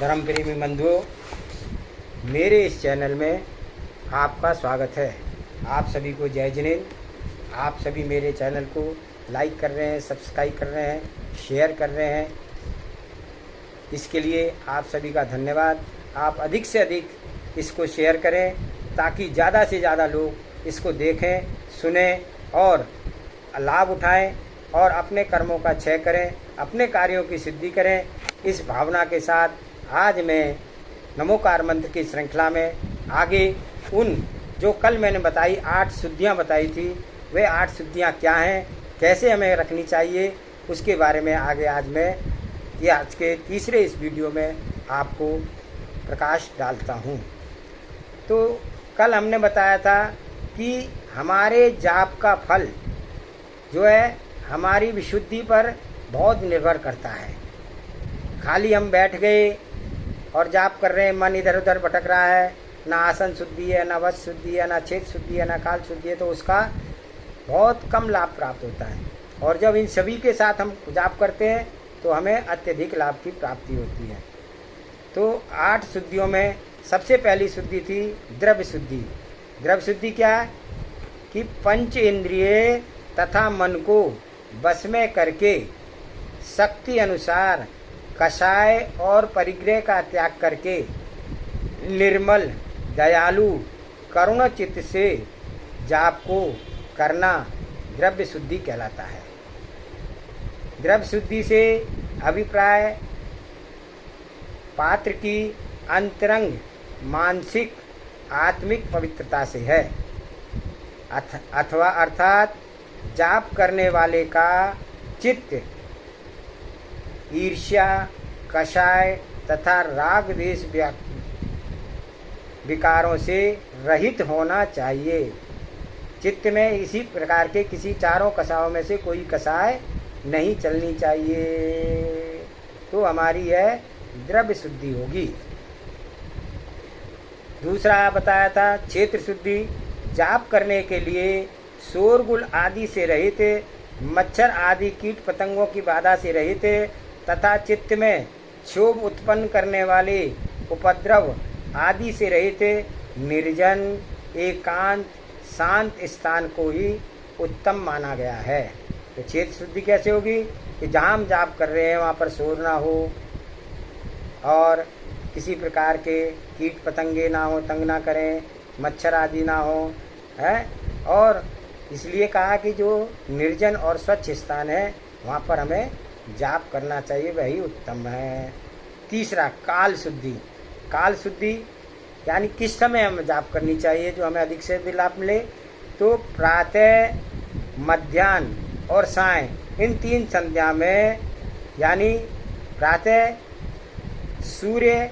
धर्म प्रेमी बंधुओं, मेरे इस चैनल में आपका स्वागत है। आप सभी को जय जिनेंद्र। आप सभी मेरे चैनल को लाइक कर रहे हैं, सब्सक्राइब कर रहे हैं, शेयर कर रहे हैं, इसके लिए आप सभी का धन्यवाद। आप अधिक से अधिक इसको शेयर करें ताकि ज़्यादा से ज़्यादा लोग इसको देखें, सुनें और लाभ उठाएं और अपने कर्मों का क्षय करें, अपने कार्यों की सिद्धि करें। इस भावना के साथ आज मैं नमोकार मंत्र की श्रृंखला में आगे उन जो कल मैंने बताई 8 शुद्धियाँ बताई थी, वे 8 शुद्धियाँ क्या हैं, कैसे हमें रखनी चाहिए, उसके बारे में आगे आज मैं ये आज के तीसरे इस वीडियो में आपको प्रकाश डालता हूँ। तो कल हमने बताया था कि हमारे जाप का फल जो है हमारी विशुद्धि पर बहुत निर्भर करता है। खाली हम बैठ गए और जाप कर रहे हैं, मन इधर उधर भटक रहा है, ना आसन शुद्धि है, ना वश शुद्धि है, ना चेत शुद्धि है, ना काल शुद्धि है, तो उसका बहुत कम लाभ प्राप्त होता है। और जब इन सभी के साथ हम जाप करते हैं तो हमें अत्यधिक लाभ की प्राप्ति होती है। तो 8 शुद्धियों में सबसे पहली शुद्धि थी द्रव्य शुद्धि। द्रव्य शुद्धि क्या है कि पंच इंद्रिय तथा मन को बस में करके शक्ति अनुसार कषाय और परिग्रह का त्याग करके निर्मल, दयालु, करुण चित्त से जाप को करना द्रव्य शुद्धि कहलाता है। द्रव्य शुद्धि से अभिप्राय पात्र की अंतरंग मानसिक आत्मिक पवित्रता से है, अथवा अर्थात जाप करने वाले का चित्त ईर्ष्या, कषाय तथा राग द्वेष विकारों से रहित होना चाहिए। चित्त में इसी प्रकार के किसी चारों कषायों में से कोई कषाय नहीं चलनी चाहिए, तो हमारी यह द्रव्य शुद्धि होगी। दूसरा बताया था क्षेत्र शुद्धि। जाप करने के लिए शोरगुल आदि से रहित, मच्छर आदि कीट पतंगों की बाधा से रहित तथा चित्त में क्षोभ उत्पन्न करने वाले उपद्रव आदि से रहित निर्जन, एकांत, शांत स्थान को ही उत्तम माना गया है। तो क्षेत्र शुद्धि कैसे होगी कि जहाँ हम जाप कर रहे हैं वहाँ पर शोर ना हो और किसी प्रकार के कीट पतंगे ना हो, तंग ना करें, मच्छर आदि ना हो, है। और इसलिए कहा कि जो निर्जन और स्वच्छ स्थान है वहाँ पर हमें जाप करना चाहिए, वही उत्तम है। तीसरा काल शुद्धि। काल शुद्धि यानी किस समय हमें जाप करनी चाहिए जो हमें अधिक से अधिक लाभ मिले, तो प्रातः, मध्याह्न और सायं, इन 3 संध्या में, यानी प्रातः सूर्य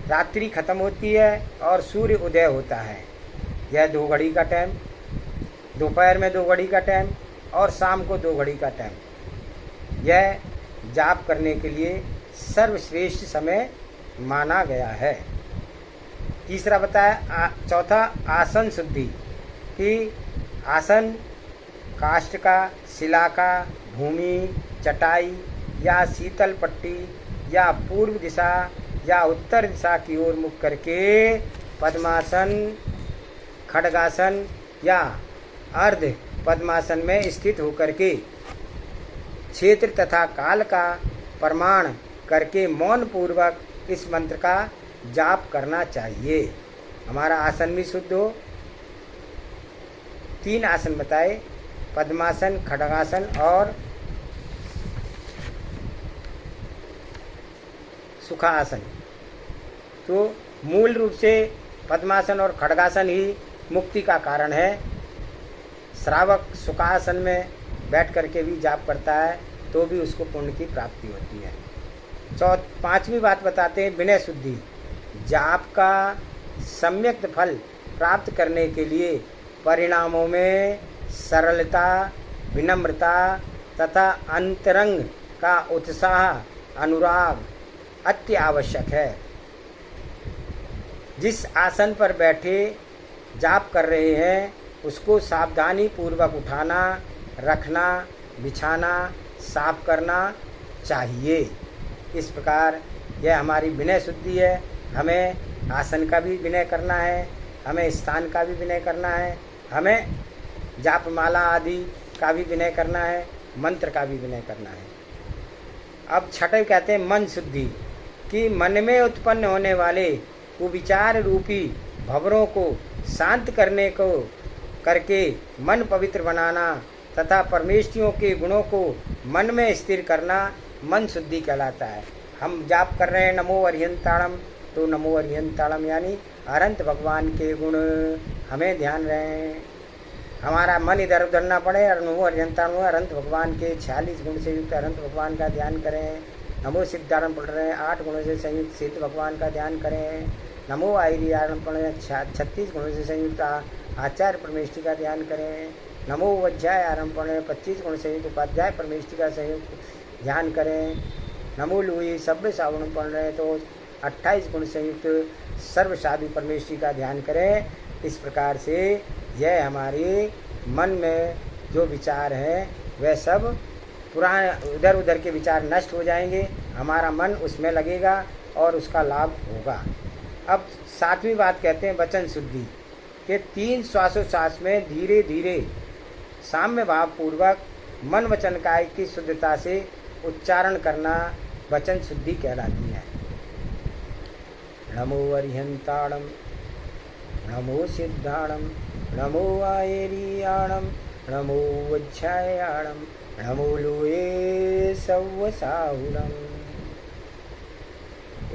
रात्रि खत्म होती है और सूर्य उदय होता है, यह 2 घड़ी का टाइम, दोपहर में 2 घड़ी का टाइम और शाम को 2 घड़ी का टाइम, यह जाप करने के लिए सर्वश्रेष्ठ समय माना गया है। तीसरा बताया चौथा आसन शुद्धि कि आसन काष्ठ का, शिला का, भूमि, चटाई या शीतल पट्टी या पूर्व दिशा या उत्तर दिशा की ओर मुख करके पद्मासन, खड्गासन या अर्ध पद्मासन में स्थित होकर के क्षेत्र तथा काल का प्रमाण करके मौन पूर्वक इस मंत्र का जाप करना चाहिए। हमारा आसन भी शुद्ध हो। 3 आसन बताए, पद्मासन, खड्गासन और सुखासन। तो मूल रूप से पद्मासन और खड्गासन ही मुक्ति का कारण है। श्रावक सुखासन में बैठ करके भी जाप करता है तो भी उसको पुण्य की प्राप्ति होती है। 5वीं बात बताते हैं विनय शुद्धि। जाप का सम्यक फल प्राप्त करने के लिए परिणामों में सरलता, विनम्रता तथा अंतरंग का उत्साह, अनुराग अति आवश्यक है। जिस आसन पर बैठे जाप कर रहे हैं उसको सावधानी पूर्वक उठाना, रखना, बिछाना, साफ करना चाहिए। इस प्रकार यह हमारी विनय शुद्धि है। हमें आसन का भी विनय करना है, हमें स्थान का भी विनय करना है, हमें जाप माला आदि का भी विनय करना है, मंत्र का भी विनय करना है। अब छठे कहते हैं मन शुद्धि, कि मन में उत्पन्न होने वाले कुविचार रूपी भंवरों को शांत करने को करके मन पवित्र बनाना तथा परमेष्ठियों के गुणों को मन में स्थिर करना मन शुद्धि कहलाता है। हम जाप कर रहे हैं नमो अरिहंताणम, तो नमो अरिहंताणम यानी अनंत भगवान के गुण हमें ध्यान रहे, हमारा मन इधर उधर ना पड़े। और नमो अरिहंताणम अनंत भगवान के 46 गुण से युक्त अनंत भगवान का ध्यान करें। नमो सिद्धारणम पढ़ रहे हैं, 8 गुणों से संयुक्त सिद्ध भगवान का ध्यान करें। नमो आयरियाणम पढ़ रहे हैं, 36 गुणों से संयुक्त आचार्य परमेष्ठी का ध्यान करें। नमो अध्याय आरंभ पढ़ रहे हैं, 25 गुण से युक्त उपाध्याय परमेष्ठी का संयुक्त ध्यान करें। नमो लुई सभ्य सावण पढ़ रहे हैं तो 28 गुण संयुक्त सर्व साधु परमेष्ठी का ध्यान करें। इस प्रकार से यह हमारे मन में जो विचार हैं वह सब पुराने इधर उधर के विचार नष्ट हो जाएंगे, हमारा मन उसमें लगेगा और उसका लाभ होगा। अब 7वीं बात कहते हैं वचन शुद्धि, के 3 श्वासोच्छ्वास में धीरे धीरे साम्य भाव पूर्वक मन वचन काय की शुद्धता से उच्चारण करना वचन शुद्धि कहलाती है। नमो अरिहंताणम, नमो सिद्धाणम, नमो आयरियाणम, नमो वज्रायाणम, नमो लोये सव्वसाहुरम।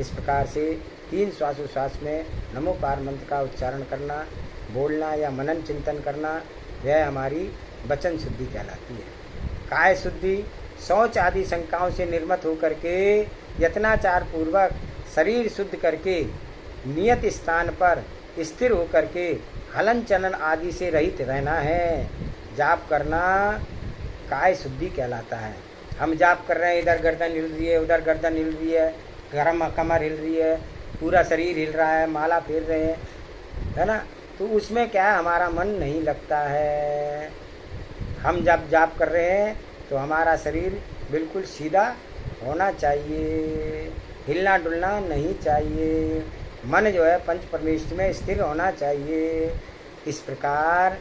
इस प्रकार से 3 श्वासोच्छ्वास में नमोकार मंत्र का उच्चारण करना, बोलना या मनन चिंतन करना, यह हमारी वचन शुद्धि कहलाती है। काय शुद्धि, शौच आदि शंकाओं से निर्मत होकर के यत्नाचार पूर्वक शरीर शुद्ध करके नियत स्थान पर स्थिर होकर के हलन चलन आदि से रहित रहना है। जाप करना काय शुद्धि कहलाता है। हम जाप कर रहे हैं, इधर गर्दन हिल रही है, उधर गर्दन हिल रही है, कमर हिल रही है, पूरा शरीर हिल रहा है, माला फेर रहे हैं, है ना, तो उसमें क्या है, हमारा मन नहीं लगता है। हम जब जाप कर रहे हैं तो हमारा शरीर बिल्कुल सीधा होना चाहिए, हिलना डुलना नहीं चाहिए, मन जो है पंच परमेष्ठि में स्थिर होना चाहिए। इस प्रकार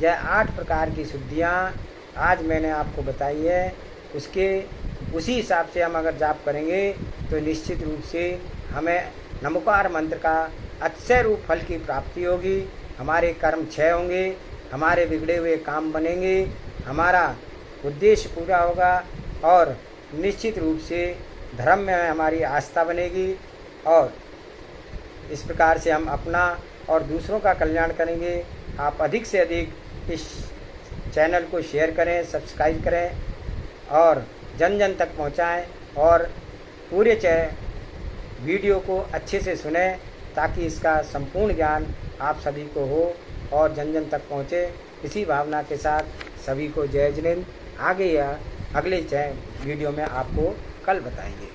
यह 8 प्रकार की शुद्धियाँ आज मैंने आपको बताई है, उसी हिसाब से हम अगर जाप करेंगे तो निश्चित रूप से हमें नमोकार मंत्र का अक्षय रूप फल की प्राप्ति होगी। हमारे कर्म क्षय होंगे, हमारे बिगड़े हुए काम बनेंगे, हमारा उद्देश्य पूरा होगा और निश्चित रूप से धर्म में हमारी आस्था बनेगी। और इस प्रकार से हम अपना और दूसरों का कल्याण करेंगे। आप अधिक से अधिक इस चैनल को शेयर करें, सब्सक्राइब करें और जन जन तक पहुंचाएं और पूरे वीडियो को अच्छे से सुनें ताकि इसका संपूर्ण ज्ञान आप सभी को हो और जन जन तक पहुँचे। इसी भावना के साथ सभी को जय जिनेंद्र। आगे या अगले वीडियो में आपको कल बताएंगे।